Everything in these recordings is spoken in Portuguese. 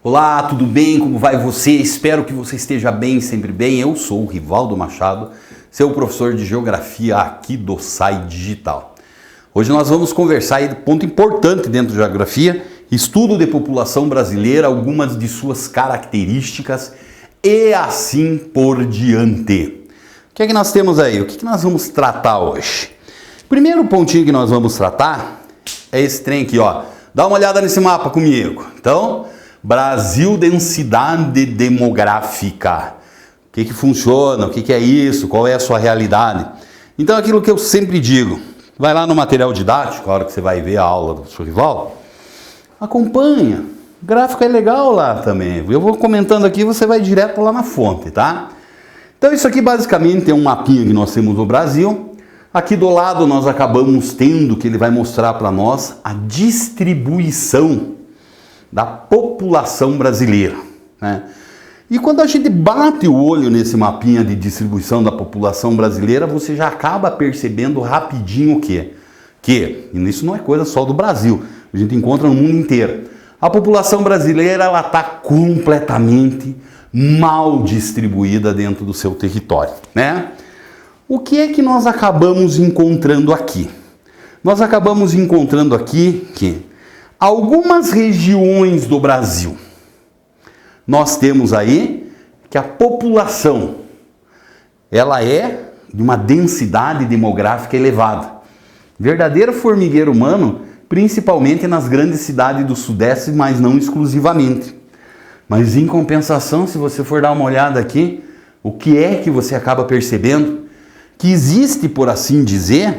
Olá, tudo bem? Como vai você? Espero que você esteja bem, sempre bem. Eu sou o Rivaldo Machado, seu professor de Geografia aqui do SAI Digital. Hoje nós vamos conversar aí do ponto importante dentro da Geografia, estudo de população brasileira, algumas de suas características e assim por diante. O que é que nós temos aí? O que nós vamos tratar hoje? Primeiro pontinho que nós vamos tratar é esse trem aqui, ó. Dá uma olhada nesse mapa comigo. Então, Brasil, densidade demográfica. O que funciona? O que é isso? Qual é a sua realidade? Então, aquilo que eu sempre digo, vai lá no material didático, a hora que você vai ver a aula do professor Rivaldo, acompanha. O gráfico é legal lá também. Eu vou comentando aqui, você vai direto lá na fonte, tá? Então, isso aqui basicamente é um mapinha que nós temos no Brasil. Aqui do lado nós acabamos tendo, que ele vai mostrar para nós, a distribuição da população brasileira, né? E quando a gente bate o olho nesse mapinha de distribuição da população brasileira, você já acaba percebendo rapidinho o quê? Que isso não é coisa só do Brasil, a gente encontra no mundo inteiro. A população brasileira ela está completamente mal distribuída dentro do seu território, né? O que é que nós acabamos encontrando aqui? Nós acabamos encontrando aqui que algumas regiões do Brasil, nós temos aí que a população, ela é de uma densidade demográfica elevada. Verdadeiro formigueiro humano, principalmente nas grandes cidades do Sudeste, mas não exclusivamente. Mas em compensação, se você for dar uma olhada aqui, o que é que você acaba percebendo? Que existe, por assim dizer,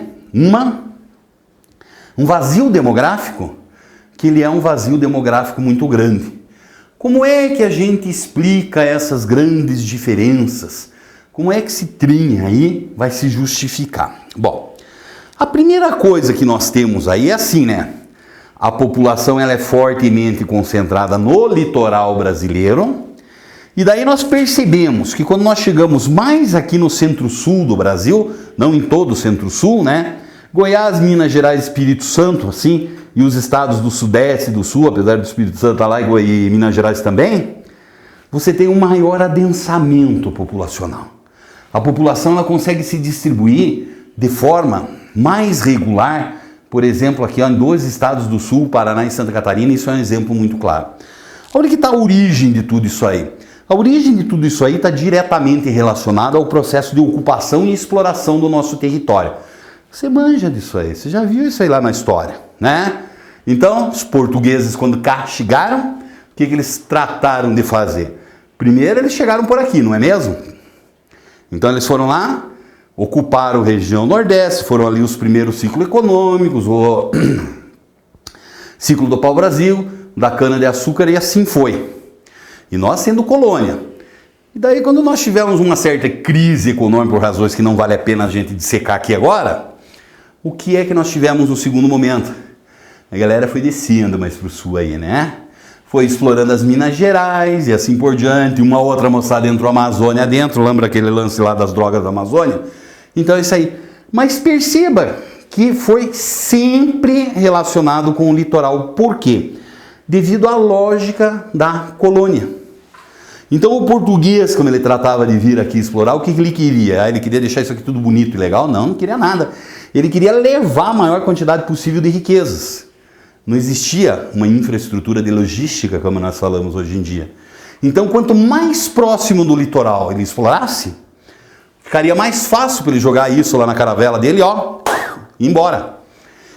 um vazio demográfico, que ele é um vazio demográfico muito grande. Como é que a gente explica essas grandes diferenças? Como é que esse trem aí vai se justificar? Bom, a primeira coisa que nós temos aí é assim, né? A população ela é fortemente concentrada no litoral brasileiro. E daí nós percebemos que quando nós chegamos mais aqui no centro-sul do Brasil, não em todo o centro-sul, né? Goiás, Minas Gerais, Espírito Santo, assim, e os estados do Sudeste e do Sul, apesar do Espírito Santo estar lá e Minas Gerais também, você tem um maior adensamento populacional. A população ela consegue se distribuir de forma mais regular, por exemplo, aqui em dois estados do Sul, Paraná e Santa Catarina, isso é um exemplo muito claro. Onde que está a origem de tudo isso aí? A origem de tudo isso aí está diretamente relacionada ao processo de ocupação e exploração do nosso território. Você manja disso aí, você já viu isso aí lá na história, né? Então, os portugueses, quando cá chegaram, o que eles trataram de fazer? Primeiro, eles chegaram por aqui, não é mesmo? Então, eles foram lá, ocuparam a região Nordeste, foram ali os primeiros ciclos econômicos, o ciclo do pau-brasil, da cana-de-açúcar, e assim foi. E nós sendo colônia. E daí quando nós tivemos uma certa crise econômica por razões que não vale a pena a gente dissecar aqui agora, o que é que nós tivemos no segundo momento? A galera foi descendo mais pro sul aí, né? Foi explorando as Minas Gerais e assim por diante. Uma outra moçada entrou a Amazônia dentro, lembra aquele lance lá das drogas da Amazônia? Então é isso aí. Mas perceba que foi sempre relacionado com o litoral. Por quê? Devido à lógica da colônia. Então o português, quando ele tratava de vir aqui explorar, o que ele queria? Ele queria deixar isso aqui tudo bonito e legal? Não, não queria nada. Ele queria levar a maior quantidade possível de riquezas. Não existia uma infraestrutura de logística, como nós falamos hoje em dia. Então, quanto mais próximo do litoral ele explorasse, ficaria mais fácil para ele jogar isso lá na caravela dele, ó, e ir embora.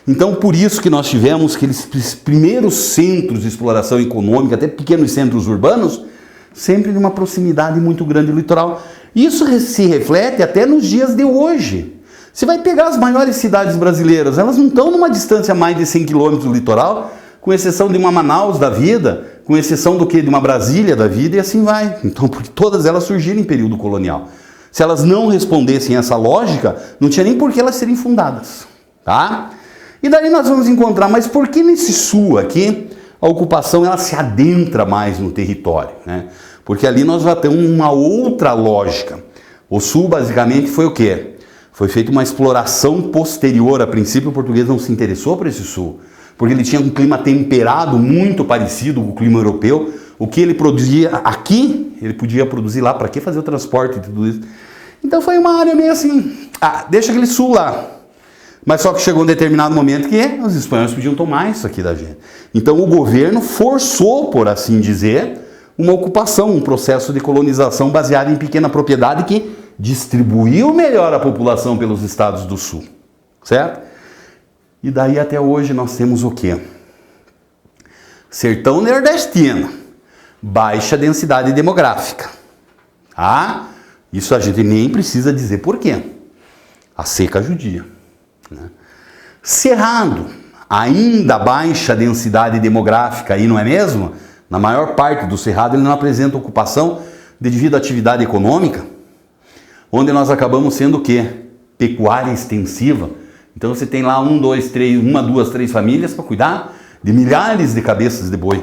Então, por isso que nós tivemos aqueles primeiros centros de exploração econômica, até pequenos centros urbanos, sempre numa proximidade muito grande do litoral. Isso se reflete até nos dias de hoje. Você vai pegar as maiores cidades brasileiras, elas não estão numa distância a mais de 100 quilômetros do litoral, com exceção de uma Manaus da vida, com exceção do que de uma Brasília da vida, e assim vai. Então, porque todas elas surgiram em período colonial. Se elas não respondessem essa lógica, não tinha nem por que elas serem fundadas, tá? E daí nós vamos encontrar, mas por que nesse sul aqui, a ocupação ela se adentra mais no território, né? Porque ali nós já temos uma outra lógica. O sul basicamente foi o quê? Foi feita uma exploração posterior. A princípio o português não se interessou por esse sul, porque ele tinha um clima temperado muito parecido com o clima europeu. O que ele produzia aqui, ele podia produzir lá. Para que fazer o transporte e tudo isso? Então foi uma área meio assim, deixa aquele sul lá. Mas só que chegou um determinado momento que os espanhóis podiam tomar isso aqui da gente. Então o governo forçou, por assim dizer, uma ocupação, um processo de colonização baseado em pequena propriedade que distribuiu melhor a população pelos estados do sul. Certo? E daí até hoje nós temos o quê? Sertão nordestino, baixa densidade demográfica. Isso a gente nem precisa dizer por quê. A seca judia. Cerrado, ainda baixa densidade demográfica aí, não é mesmo? Na maior parte do cerrado ele não apresenta ocupação devido à atividade econômica, onde nós acabamos sendo o quê? Pecuária extensiva. Então você tem lá uma, duas, três famílias para cuidar de milhares de cabeças de boi.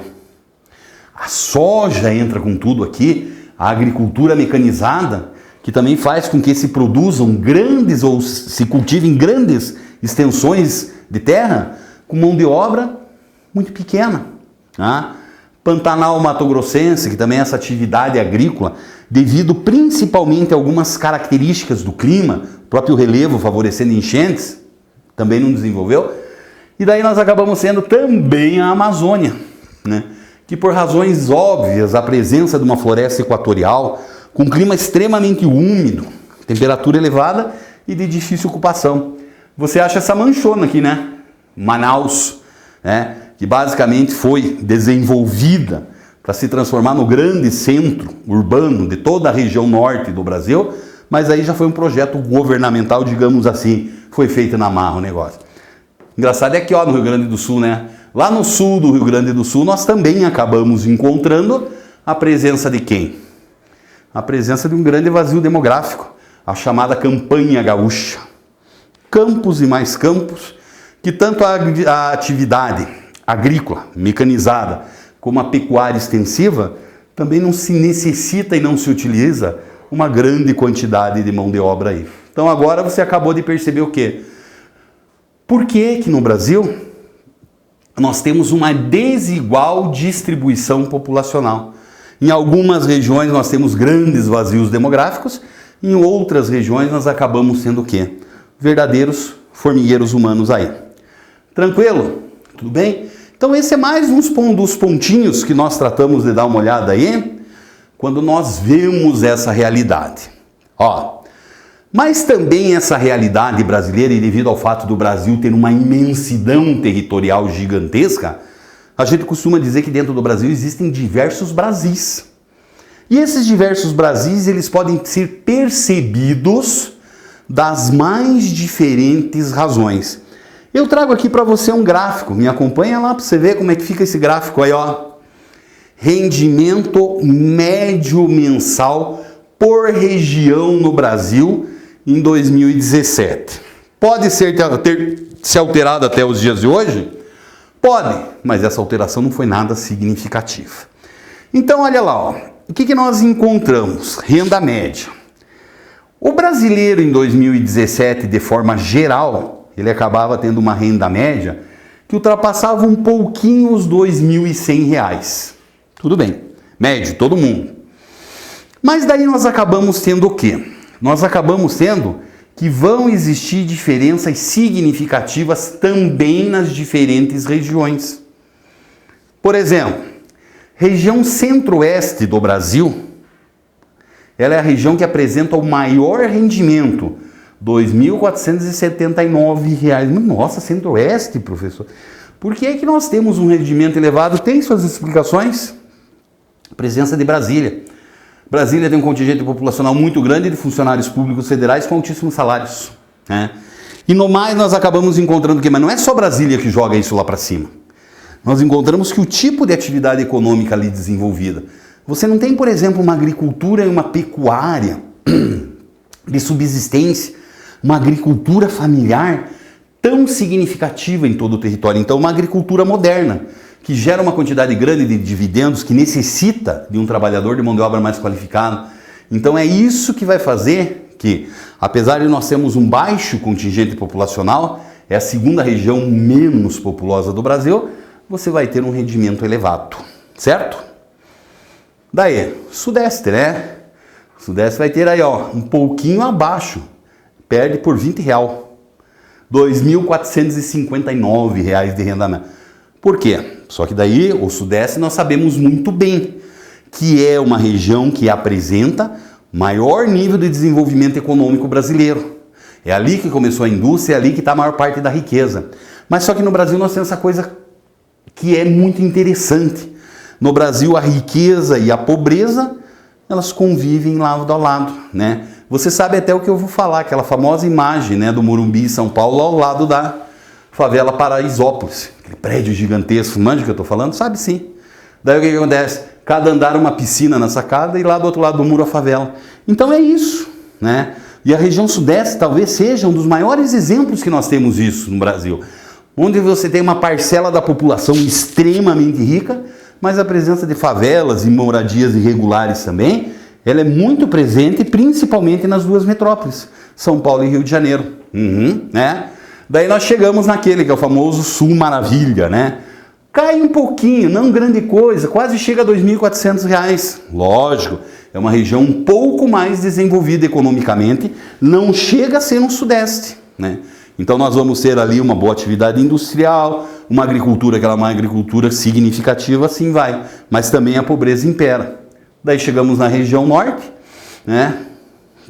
A soja entra com tudo aqui, a agricultura mecanizada, que também faz com que se produzam grandes ou se cultivem grandes extensões de terra com mão de obra muito pequena. Pantanal Mato-Grossense, que também é essa atividade agrícola, devido principalmente a algumas características do clima, próprio relevo favorecendo enchentes, também não desenvolveu. E daí nós acabamos sendo também a Amazônia, que por razões óbvias, a presença de uma floresta equatorial, com clima extremamente úmido, temperatura elevada e de difícil ocupação. Você acha essa manchona aqui, Manaus, que basicamente foi desenvolvida para se transformar no grande centro urbano de toda a região norte do Brasil, mas aí já foi um projeto governamental, digamos assim, foi feito na marra o negócio. Engraçado é que no Rio Grande do Sul, lá no sul do Rio Grande do Sul, nós também acabamos encontrando a presença de quem? A presença de um grande vazio demográfico, a chamada campanha gaúcha. Campos e mais campos, que tanto a atividade agrícola, mecanizada, como a pecuária extensiva, também não se necessita e não se utiliza uma grande quantidade de mão de obra aí. Então agora você acabou de perceber o quê? Por que no Brasil nós temos uma desigual distribuição populacional? Em algumas regiões nós temos grandes vazios demográficos, em outras regiões nós acabamos sendo o quê? Verdadeiros formigueiros humanos aí. Tranquilo? Tudo bem? Então esse é mais um dos pontinhos que nós tratamos de dar uma olhada aí, quando nós vemos essa realidade. Mas também essa realidade brasileira, e devido ao fato do Brasil ter uma imensidão territorial gigantesca, a gente costuma dizer que dentro do Brasil existem diversos Brasis. E esses diversos Brasis, eles podem ser percebidos das mais diferentes razões. Eu trago aqui para você um gráfico, me acompanha lá para você ver como é que fica esse gráfico aí, Rendimento médio mensal por região no Brasil em 2017. Pode ter se alterado até os dias de hoje? Pode, mas essa alteração não foi nada significativa. Então olha lá, o que nós encontramos? Renda média. O brasileiro em 2017, de forma geral, ele acabava tendo uma renda média que ultrapassava um pouquinho os R$ 2.100. Tudo bem, médio, todo mundo. Mas daí nós acabamos tendo o quê? Nós acabamos tendo que vão existir diferenças significativas também nas diferentes regiões. Por exemplo, região centro-oeste do Brasil, ela é a região que apresenta o maior rendimento, R$ 2.479. Nossa, centro-oeste, professor. Por que é que nós temos um rendimento elevado? Tem suas explicações. Presença de Brasília. Brasília tem um contingente populacional muito grande de funcionários públicos federais com altíssimos salários. E no mais nós acabamos encontrando que, mas não é só Brasília que joga isso lá para cima. Nós encontramos que o tipo de atividade econômica ali desenvolvida, você não tem, por exemplo, uma agricultura e uma pecuária de subsistência, uma agricultura familiar tão significativa em todo o território. Então, uma agricultura moderna, que gera uma quantidade grande de dividendos, que necessita de um trabalhador de mão de obra mais qualificado. Então é isso que vai fazer que, apesar de nós termos um baixo contingente populacional, é a segunda região menos populosa do Brasil, você vai ter um rendimento elevado, certo? Daí, Sudeste, né? Sudeste vai ter aí, ó, um pouquinho abaixo, perde por R$20. R$ 2.459 de renda. Por quê? Só que daí, o Sudeste nós sabemos muito bem que é uma região que apresenta maior nível de desenvolvimento econômico brasileiro. É ali que começou a indústria, é ali que está a maior parte da riqueza. Mas só que no Brasil nós temos essa coisa que é muito interessante. No Brasil, a riqueza e a pobreza, elas convivem lado a lado, né? Você sabe até o que eu vou falar, aquela famosa imagem, né, do Morumbi, São Paulo, ao lado da favela Paraisópolis. Aquele prédio gigantesco, manja o que eu estou falando? Sabe sim. Daí o que acontece? Cada andar uma piscina na sacada e lá do outro lado do muro a favela. Então é isso, né? E a região Sudeste talvez seja um dos maiores exemplos que nós temos isso no Brasil. Onde você tem uma parcela da população extremamente rica, mas a presença de favelas e moradias irregulares também, ela é muito presente, principalmente nas duas metrópoles, São Paulo e Rio de Janeiro. Né? Daí nós chegamos naquele que é o famoso Sul Maravilha, né? Cai um pouquinho, não grande coisa, quase chega a R$ 2.400. Lógico, é uma região um pouco mais desenvolvida economicamente, não chega a ser um Sudeste, né? Então nós vamos ter ali uma boa atividade industrial, uma agricultura, aquela uma agricultura significativa, assim vai. Mas também a pobreza impera. Daí chegamos na região norte, né?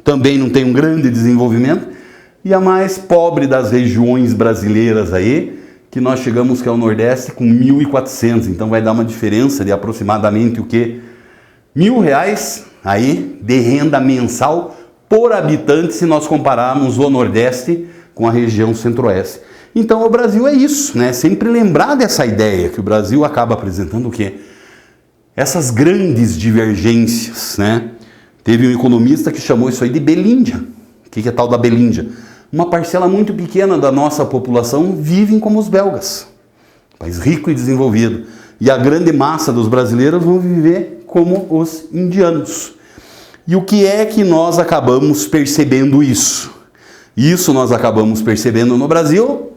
Também não tem um grande desenvolvimento. E a mais pobre das regiões brasileiras aí, que nós chegamos que é o Nordeste com 1.400. Então vai dar uma diferença de aproximadamente o quê? R$1.000 aí de renda mensal por habitante se nós compararmos o Nordeste com a região Centro-Oeste. Então o Brasil é isso, né? Sempre lembrar dessa ideia que o Brasil acaba apresentando o quê? Essas grandes divergências, né? Teve um economista que chamou isso aí de Belíndia. O que é tal da Belíndia? Uma parcela muito pequena da nossa população vivem como os belgas, país rico e desenvolvido. E a grande massa dos brasileiros vão viver como os indianos. E o que é que nós acabamos percebendo isso? Isso nós acabamos percebendo no Brasil,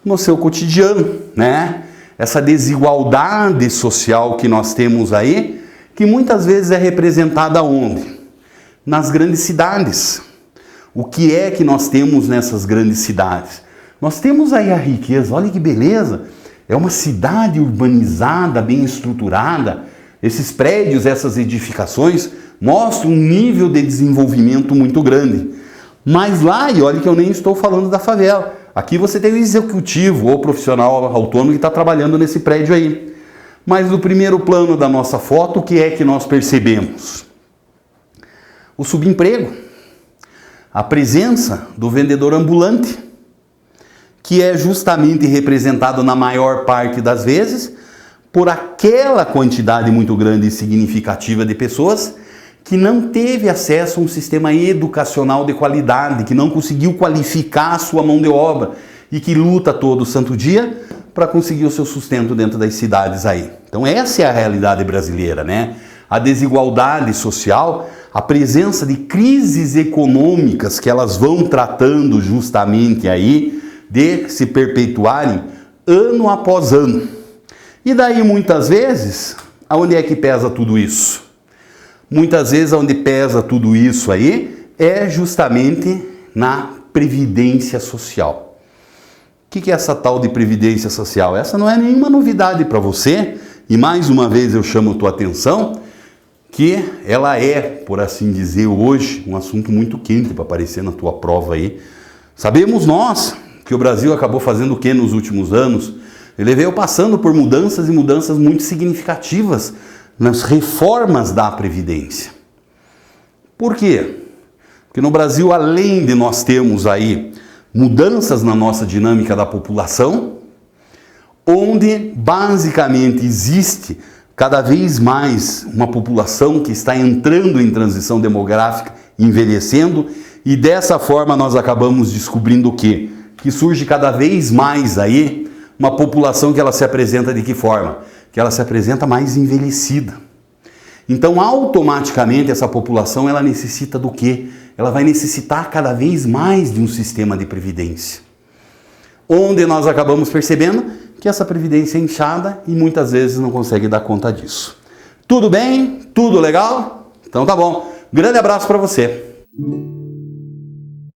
no seu cotidiano, né? Essa desigualdade social que nós temos aí, que muitas vezes é representada onde? Nas grandes cidades. O que é que nós temos nessas grandes cidades? Nós temos aí a riqueza, olha que beleza, é uma cidade urbanizada, bem estruturada, esses prédios, essas edificações mostram um nível de desenvolvimento muito grande. Mas lá, e olha que eu nem estou falando da favela, aqui você tem o executivo ou profissional autônomo que está trabalhando nesse prédio aí. Mas no primeiro plano da nossa foto, o que é que nós percebemos? O subemprego, a presença do vendedor ambulante, que é justamente representado na maior parte das vezes por aquela quantidade muito grande e significativa de pessoas que não teve acesso a um sistema educacional de qualidade, que não conseguiu qualificar a sua mão de obra e que luta todo santo dia para conseguir o seu sustento dentro das cidades aí. Então essa é a realidade brasileira, né? A desigualdade social, a presença de crises econômicas que elas vão tratando justamente aí de se perpetuarem ano após ano. E daí muitas vezes, aonde é que pesa tudo isso? Muitas vezes onde pesa tudo isso aí é justamente na previdência social. O que é essa tal de previdência social? Essa não é nenhuma novidade para você, e mais uma vez eu chamo a tua atenção que ela é, por assim dizer, hoje um assunto muito quente para aparecer na tua prova aí. Sabemos nós que o Brasil acabou fazendo o que nos últimos anos? Ele veio passando por mudanças e mudanças muito significativas nas reformas da Previdência. Por quê? Porque no Brasil, além de nós termos aí mudanças na nossa dinâmica da população, onde basicamente existe cada vez mais uma população que está entrando em transição demográfica, envelhecendo, e dessa forma nós acabamos descobrindo o quê? Que surge cada vez mais aí uma população que ela se apresenta de que forma? Que ela se apresenta mais envelhecida. Então, automaticamente, essa população, ela necessita do quê? Ela vai necessitar cada vez mais de um sistema de previdência. Onde nós acabamos percebendo que essa previdência é inchada e muitas vezes não consegue dar conta disso. Tudo bem? Tudo legal? Então tá bom. Grande abraço para você.